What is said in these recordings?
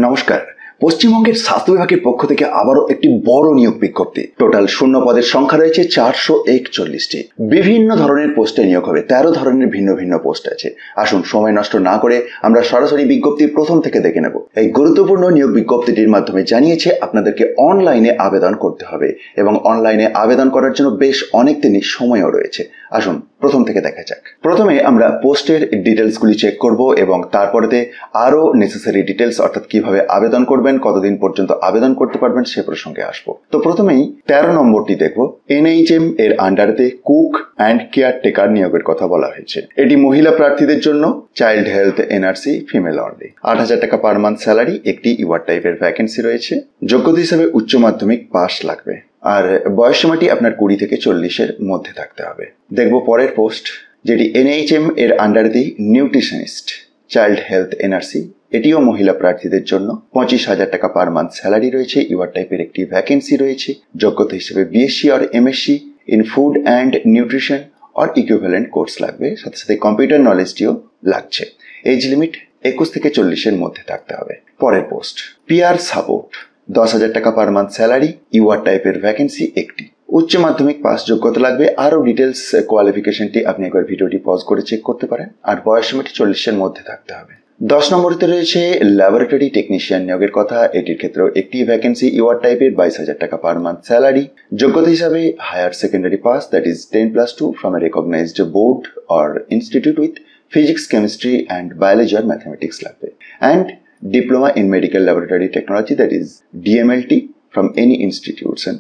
নমস্কার। পশ্চিমবঙ্গের স্বাস্থ্য বিভাগের পক্ষ থেকে আবারও একটি বড় নিয়োগ বিজ্ঞপ্তি। টোটাল শূন্য পদের সংখ্যা রয়েছে 441টি। বিভিন্ন ধরনের পোস্টে নিয়োগ হবে, 13 ধরনের ভিন্ন ভিন্ন পোস্ট আছে। আসুন সময় নষ্ট না করে আমরা সরাসরি বিজ্ঞপ্তি প্রথম থেকে দেখে নেব। এই গুরুত্বপূর্ণ নিয়োগ বিজ্ঞপ্তিটির মাধ্যমে জানিয়েছে আপনাদেরকে অনলাইনে আবেদন করতে হবে এবং অনলাইনে আবেদন করার জন্য বেশ অনেক দিনই সময়ও রয়েছে। আসুন প্রথম থেকে দেখা যাক। প্রথমে আমরা পোস্টের ডিটেলসগুলি চেক করব এবং তারপরেতে আরো নেসেসারি ডিটেলস অর্থাৎ কিভাবে আবেদন করবেন, কতদিন পর্যন্ত আবেদন করতে পারবেন সে প্রসঙ্গে আসবো। তো প্রথমেই 13 নম্বরটি দেখব। NHM এর আন্ডারেতে কুক অ্যান্ড কেয়ারটেকার নিয়োগের কথা বলা হয়েছে। এটি মহিলা প্রার্থীদের জন্য, child health NRC, female only. 8,000 টাকা পার মান্থ স্যালারি, একটি ইওয়ার টাইপের ভ্যাকেন্সি রয়েছে। যোগ্যতা হিসাবে উচ্চ মাধ্যমিক পাস লাগবে আর বয়সসীমাটি আপনার 20 থেকে 40-এর মধ্যে থাকতে হবে। দেখব পরের পোস্ট, যেটি NHM এর আন্ডারে নিউট্রিশনিস্ট, চাইল্ড হেলথ NRC। এটিও মহিলা প্রার্থীদের জন্য। 25,000 টাকা পার মান্থ স্যালারি রয়েছে। ইওয়ার টাইপের একটি ভ্যাকেন্সি রয়েছে। যোগ্যতা হিসেবে BSc আর MSc in food and nutrition আর ইকুইভ্যালেন্ট কোর্স লাগবে, সাথে সাথে কম্পিউটার নলেজটিও লাগছে। এজ লিমিট 21 থেকে 40-এর মধ্যে থাকতে হবে। পরের পোস্ট, PR সাপোর্ট, 10,000 টাকা পার মান্থ স্যালারি, ইওয়ার টাইপের ভ্যাকেন্সি একটি। উচ্চ মাধ্যমিক পাস যোগ্যতা লাগবে। আরও ডিটেলস কোয়ালিফিকেশনটি আপনি একবার ভিডিওটি পজ করে চেক করতে পারেন। আর বয়সসীমাটি 40-এর মধ্যে থাকতে হবে। 10 নম্বরেতে রয়েছে ল্যাবরেটরি টেকনিশিয়ান নিয়োগের কথা। এটির ক্ষেত্রেও একটি ভ্যাকেন্সি, ইওয়ার টাইপের, 22,000 টাকা পার মান্থ স্যালারি। যোগ্যতা হিসাবে higher secondary pass, that is 10+2 from a recognised board or institute with physics, chemistry and biology আর ম্যাথমেটিক্স লাগবে। And diploma in medical laboratory technology, that is DMLT from any institution.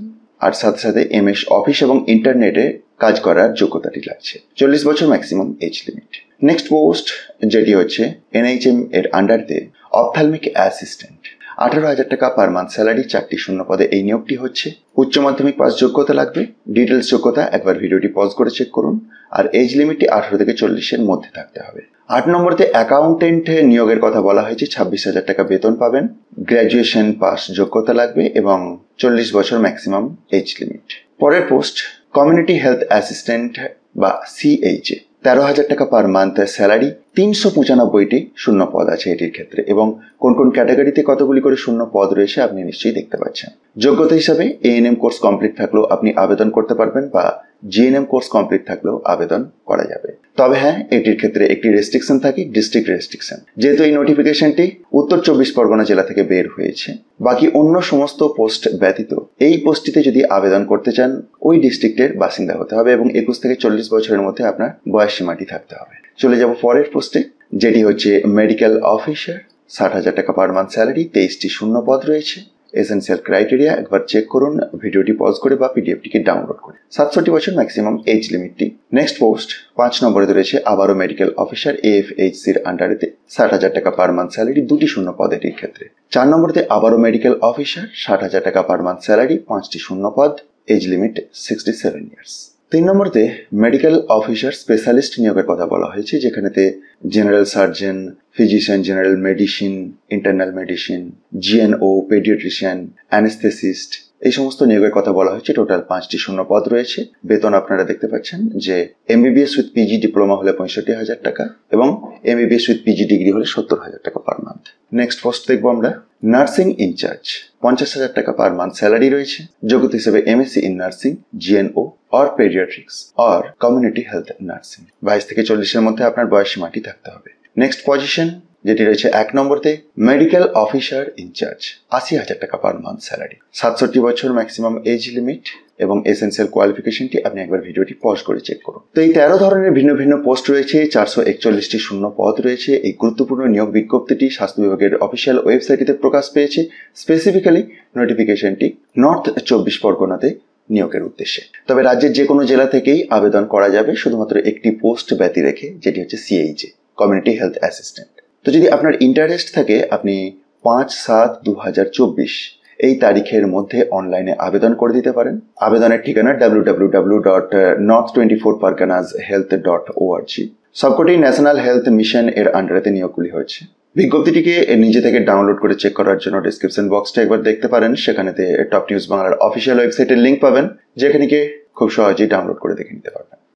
আর সাথে সাথে MS office এবং ইন্টারনেটে কাজ করার যোগ্যতাটি লাগছে। 40 বছর maximum age limit. Next post, যেটি হচ্ছে NHM এর আন্ডারতে অপথ্যালমিক অ্যাসিস্ট্যান্ট, 18,000 টাকা পার মান্থ স্যালারি, 4টি শূন্য পদে এই নিয়োগটি হচ্ছে। উচ্চ মাধ্যমিক পাস যোগ্যতা লাগবে। ডিটেলস যোগ্যতা একবার ভিডিওটি পজ করে চেক করুন। আর এজ লিমিটটি 18 থেকে 40-এর মধ্যে থাকতে হবে। 8 নম্বরতে অ্যাকাউন্টেন্ট নিয়োগের কথা বলা হয়েছে। 26,000 টাকা বেতন পাবেন। গ্র্যাজুয়েশন পাস যোগ্যতা লাগবে এবং 40 বছর ম্যাক্সিমাম এজ লিমিট। পরের পোস্ট, কমিউনিটি হেলথ অ্যাসিস্ট্যান্ট বা CHA, 13,000 টাকা পার মান্থ স্যালারি, 395টি শূন্য পদ আছে এটির ক্ষেত্রে এবং কোন কোন ক্যাটাগরিতে কতগুলি করে শূন্য পদ রয়েছে আপনি নিশ্চয়ই দেখতে পাচ্ছেন। যোগ্যতা হিসাবে ANM কোর্স কমপ্লিট থাকলেও আপনি আবেদন করতে পারবেন বা GNM কোর্স কমপ্লিট থাকলেও আবেদন করা যাবে। তবে হ্যাঁ, এটির ক্ষেত্রে একটি রেস্ট্রিকশন থাকে, ডিস্ট্রিক্ট রেস্ট্রিকশন। যেহেতু এই নোটিফিকেশনটি উত্তর 24 পরগনা জেলা থেকে বের হয়েছে, বাকি অন্য সমস্ত পোস্ট ব্যতীত এই পোস্টটিতে যদি আবেদন করতে চান ওই ডিস্ট্রিক্টের বাসিন্দা হতে হবে এবং 21 থেকে 40 বছরের মধ্যে আপনার বয়স সীমাটি থাকতে হবে। চলে যাব পরের পোস্টে, যেটি হচ্ছে মেডিকেল অফিসার, 60,000 টাকা পার মান্থ স্যালারি, 23টি শূন্য পদ রয়েছে। এসেনশিয়াল ক্রাইটেরিয়া একবার চেক করুন ভিডিওটি পজ করে বা পিডিএফটিকে ডাউনলোড করে। 67 বছর ম্যাক্সিমাম এজ লিমিটটি। নেক্সট পোস্ট 5 নম্বরে রয়েছে আবারও মেডিকেল অফিসার, AFHCর আন্ডারেতে, 60,000 টাকা পার মান্থ স্যালারি, 2টি শূন্য পদ এটির ক্ষেত্রে। 4 নম্বরেতে আবারও মেডিকেল অফিসার, 60,000 টাকা পার মান্থ স্যালারি, 5টি শূন্য পদ, এজ লিমিট 67 ইয়ার্স। 3 নম্বরতে মেডিকেল অফিসার স্পেশালিস্ট নিয়োগের কথা বলা হয়েছে, যেখানেতে general surgeon, physician, general medicine, internal medicine, GNO, paediatrician, anaesthetist, এই সমস্ত নিয়োগের কথা বলা হয়েছে। টোটাল 5টি শূন্য পদ রয়েছে। বেতন আপনারা দেখতে পাচ্ছেন যে MBBS উইথ PG ডিপ্লোমা হলে 65,000 টাকা এবং MBBS উইথ PG ডিগ্রি হলে 70,000 টাকা পার মান্থ। নেক্সট পোস্ট দেখবো আমরা নার্সিং ইনচার্জ, 50,000 টাকা পার মান্থ স্যালারি রয়েছে। যোগ্যতা হিসেবে MSc in nursing, GNO or paediatrics or community health nursing. 22 থেকে 40-এর মধ্যে আপনার বয়স সীমাটি থাকতে হবে। নেক্সট পজিশন, যেটি রয়েছে 1 নম্বরতে মেডিকেল অফিসার ইনচার্জ, 80,000 টাকা পার মান্থ স্যালারি, 67 বছর ম্যাক্সিমাম এজ লিমিট এবং এসেনশিয়াল কোয়ালিফিকেশনটি আপনি একবার ভিডিওটি পজ করে চেক করুন। তো এই 13 ধরনের ভিন্ন ভিন্ন পোস্ট রয়েছে, 441টি শূন্য পদ রয়েছে। এই গুরুত্বপূর্ণ নিয়োগ বিজ্ঞপ্তিটি স্বাস্থ্য বিভাগের অফিসিয়াল ওয়েবসাইটে প্রকাশ পেয়েছে। স্পেসিফিক্যালি নোটিফিকেশনটি নর্থ 24 পরগনাতে নিয়োগের উদ্দেশ্যে। তবে রাজ্যের যে কোনো জেলা থেকেই আবেদন করা যাবে, শুধুমাত্র একটি পোস্ট ব্যতী রেখে, যেটি হচ্ছে CHA, কমিউনিটি হেলথ অ্যাসিস্ট্যান্ট। তো যদি আপনার ইন্টারেস্ট থাকে আপনি 5/7/2024 এই তারিখের মধ্যে অনলাইনে আবেদন করে দিতে পারেন। আবেদনের ঠিকানা www.north24parganashealth.org। সবকটি ন্যাশনাল হেলথ মিশন এর আন্ডারেতে নিয়োগগুলি হয়েছে। বিজ্ঞপ্তিটিকে নিজে থেকে ডাউনলোড করে চেক করার জন্য ডেসক্রিপশন বক্সটা একবার দেখতে পারেন। সেখানেতে টপ নিউজ বাংলার অফিসিয়াল ওয়েবসাইটের লিঙ্ক পাবেন, যেখানে খুব সহজেই ডাউনলোড করে দেখে নিতে পারবেন।